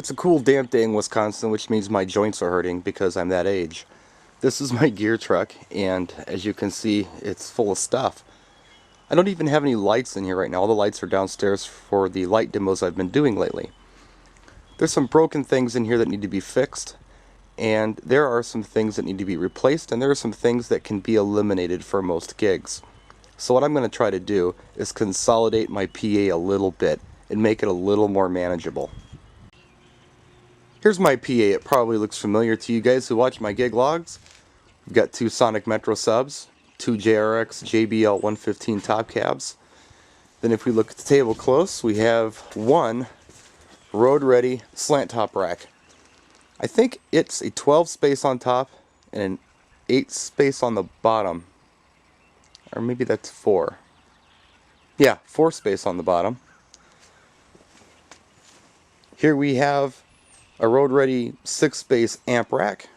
It's a cool damp day in Wisconsin, which means my joints are hurting because I'm that age. This is my gear truck, and as you can see, it's full of stuff. I don't even have any lights in here right now. All the lights are downstairs for the light demos I've been doing lately. There's some broken things in here that need to be fixed, and there are some things that need to be replaced, and there are some things that can be eliminated for most gigs. So what I'm going to try to do is consolidate my PA a little bit and make it a little more manageable. Here's my PA. It probably looks familiar to you guys who watch my gig logs. We've got two Sonic Metro subs, two JRX JBL 115 top cabs. Then if we look at the table close, we have one road ready slant top rack. I think it's a 12 space on top and an 8 space on the bottom. Or maybe that's 4. Yeah, 4 space on the bottom. Here we have a road ready 6 space amp rack.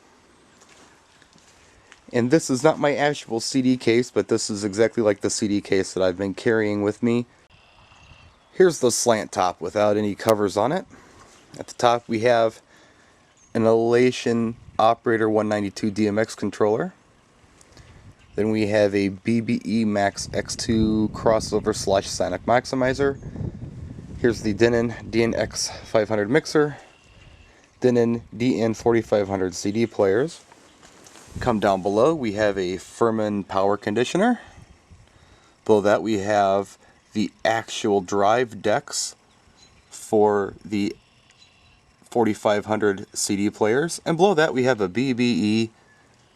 And this is not my actual CD case, but this is exactly like the CD case that I've been carrying with me. Here's the slant top without any covers on it. At the top we have an Elation Operator 192 DMX controller. Then we have a BBE Max X2 crossover / Sonic maximizer. Here's the Denon DNX 500 mixer. Denon DN 4500 CD players. Come down below, we have a Furman power conditioner. Below that we have the actual drive decks for the 4500 CD players. And below that we have a BBE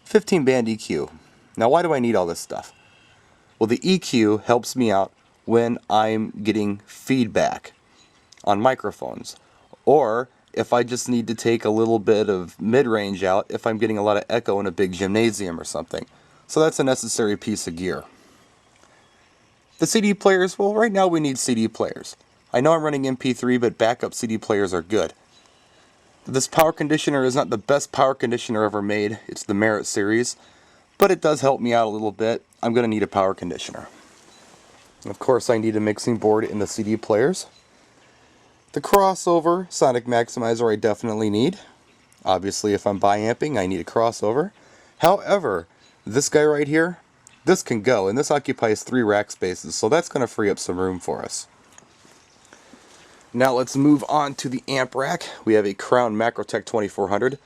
15 band EQ. Now why do I need all this stuff? Well, the EQ helps me out when I'm getting feedback on microphones, or if I just need to take a little bit of mid-range out if I'm getting a lot of echo in a big gymnasium or something. So that's a necessary piece of gear. The CD players, well, right now we need CD players. I know I'm running MP3, but backup CD players are good. This power conditioner is not the best power conditioner ever made. It's the Merit series, but it does help me out a little bit. I'm going to need a power conditioner. And of course, I need a mixing board in the CD players. The crossover Sonic maximizer I definitely need. Obviously, if I'm bi-amping, I need a crossover. However, this guy right here, this can go, and this occupies 3 rack spaces, so that's going to free up some room for us. Now let's move on to the amp rack. We have a Crown Macrotech 2400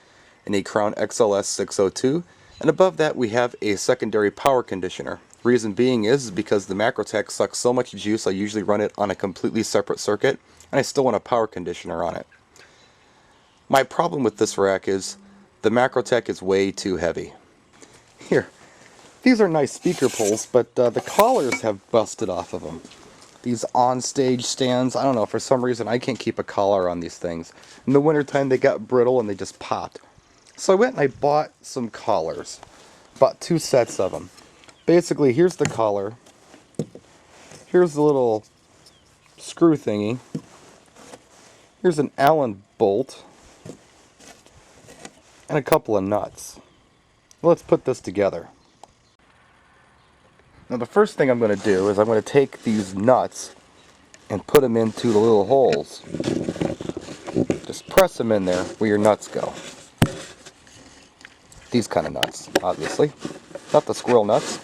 and a Crown XLS 602, and above that we have a secondary power conditioner. Reason being is because the Macrotech sucks so much juice, I usually run it on a completely separate circuit, and I still want a power conditioner on it. My problem with this rack is the Macrotech is way too heavy. Here, these are nice speaker poles, but the collars have busted off of them. These on-stage stands, I don't know, for some reason I can't keep a collar on these things. In the wintertime they got brittle and they just popped. So I went and I bought some collars. Bought 2 sets of them. Basically, here's the collar. Here's the little screw thingy. Here's an Allen bolt. And a couple of nuts. Let's put this together. Now the first thing I'm going to do is I'm going to take these nuts and put them into the little holes. Just press them in there where your nuts go. These kind of nuts, obviously. Not the squirrel nuts.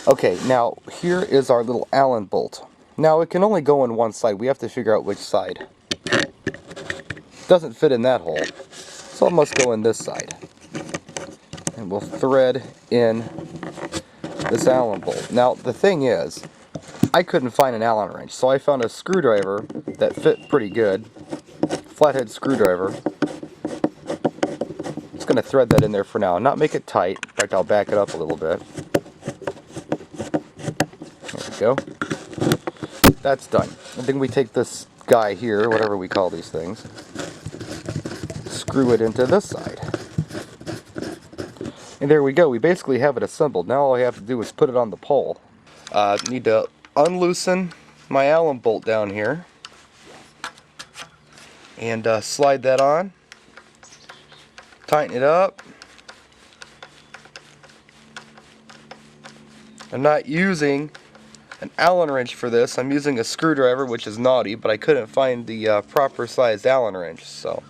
Okay, now here is our little Allen bolt. Now it can only go in one side. We have to figure out which side. It doesn't fit in that hole, so it must go in this side. And we'll thread in this Allen bolt. Now the thing is, I couldn't find an Allen wrench, so I found a screwdriver that fit pretty good. Flathead screwdriver. Just going to thread that in there for now. Not make it tight. In fact, I'll back it up a little bit. There we go. That's done. And then we take this guy here, whatever we call these things, screw it into this side. And there we go. We basically have it assembled. Now all I have to do is put it on the pole. Need to unloosen my Allen bolt down here and slide that on. Tighten it up. I'm not using an Allen wrench for this. I'm using a screwdriver, which is naughty, but I couldn't find the proper sized Allen wrench, so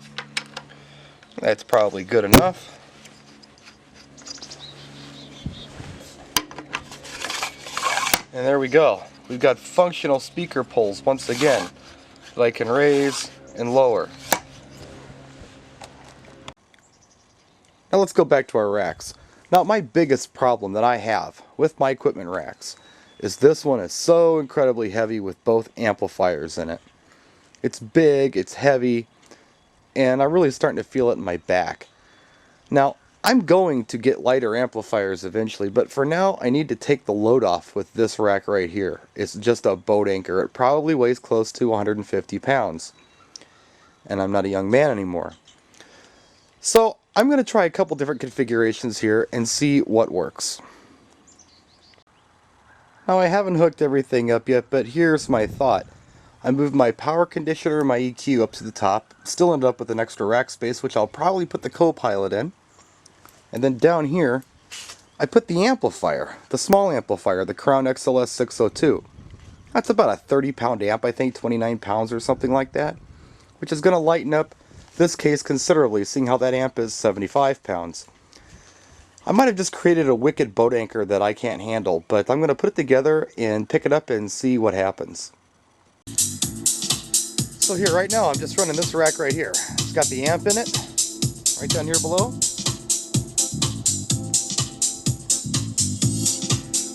that's probably good enough. And there we go. We've got functional speaker poles once again that I can raise and lower. Now let's go back to our racks. Now my biggest problem that I have with my equipment racks is this one is so incredibly heavy with both amplifiers in it. It's big, it's heavy, and I'm really starting to feel it in my back. Now I'm going to get lighter amplifiers eventually, but for now I need to take the load off with this rack right here. It's just a boat anchor. It probably weighs close to 150 pounds. And I'm not a young man anymore. So I'm going to try a couple different configurations here and see what works. Now I haven't hooked everything up yet, but here's my thought. I moved my power conditioner and my EQ up to the top, still ended up with an extra rack space, which I'll probably put the Copilot in. And then down here, I put the amplifier, the small amplifier, the Crown XLS 602. That's about a 30-pound amp, I think, 29 pounds or something like that, which is going to lighten up this case considerably, seeing how that amp is 75 pounds. I might have just created a wicked boat anchor that I can't handle, but I'm going to put it together and pick it up and see what happens. So here, right now, I'm just running this rack right here. It's got the amp in it, right down here below.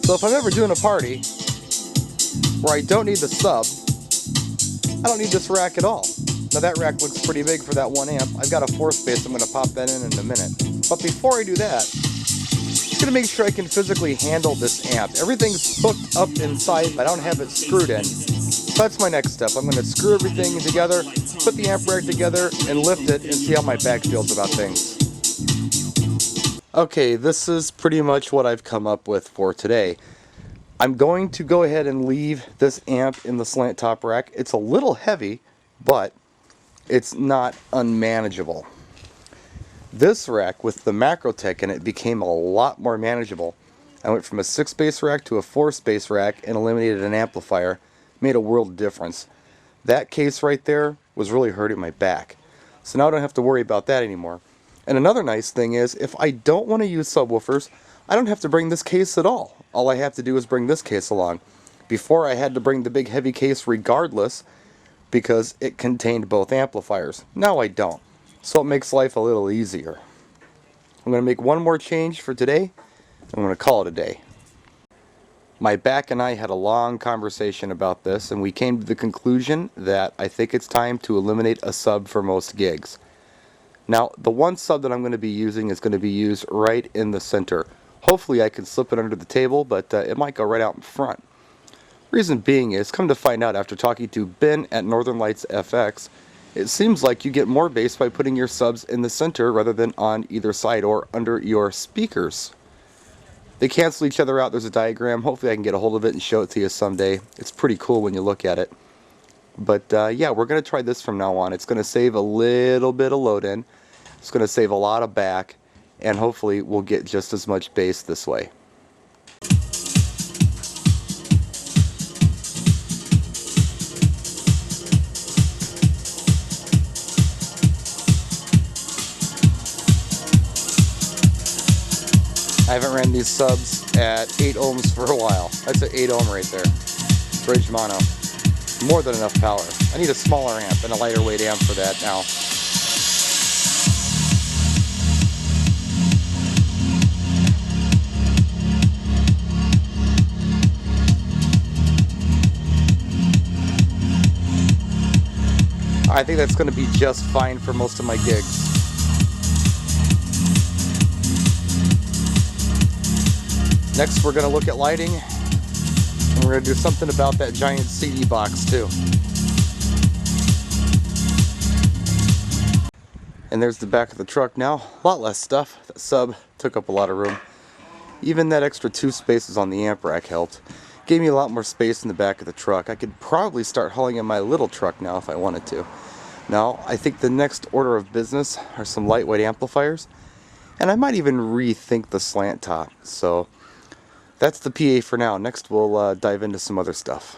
So if I'm ever doing a party where I don't need the sub, I don't need this rack at all. Now that rack looks pretty big for that one amp. I've got a 4-space, I'm going to pop that in a minute. But before I do that, I'm going to make sure I can physically handle this amp. Everything's hooked up inside, but I don't have it screwed in. So that's my next step. I'm going to screw everything together, put the amp rack together, and lift it and see how my back feels about things. Okay, this is pretty much what I've come up with for today. I'm going to go ahead and leave this amp in the slant top rack. It's a little heavy, but it's not unmanageable. This rack with the Macrotech in it became a lot more manageable. I went from a 6-space rack to a 4-space rack and eliminated an amplifier. Made a world of difference. That case right there was really hurting my back. So now I don't have to worry about that anymore. And another nice thing is, if I don't want to use subwoofers, I don't have to bring this case at all. All I have to do is bring this case along. Before I had to bring the big heavy case regardless, because it contained both amplifiers. Now I don't. So it makes life a little easier. I'm going to make one more change for today. I'm going to call it a day. My back and I had a long conversation about this, and we came to the conclusion that I think it's time to eliminate a sub for most gigs. Now, the one sub that I'm going to be using is going to be used right in the center. Hopefully I can slip it under the table, but it might go right out in front. Reason being is, come to find out after talking to Ben at Northern Lights FX, it seems like you get more bass by putting your subs in the center rather than on either side or under your speakers. They cancel each other out. There's a diagram. Hopefully I can get a hold of it and show it to you someday. It's pretty cool when you look at it. But yeah, we're going to try this from now on. It's going to save a little bit of load in. It's going to save a lot of back. And hopefully we'll get just as much bass this way. I haven't ran these subs at 8 ohms for a while. That's an 8 ohm right there. Bridge mono. More than enough power. I need a smaller amp and a lighter weight amp for that now. I think that's going to be just fine for most of my gigs. Next, we're going to look at lighting, and we're going to do something about that giant CD box too. And there's the back of the truck now. A lot less stuff. That sub took up a lot of room. Even that extra 2 spaces on the amp rack helped. Gave me a lot more space in the back of the truck. I could probably start hauling in my little truck now if I wanted to. Now, I think the next order of business are some lightweight amplifiers, and I might even rethink the slant top. So That's the PA for now. Next we'll dive into some other stuff.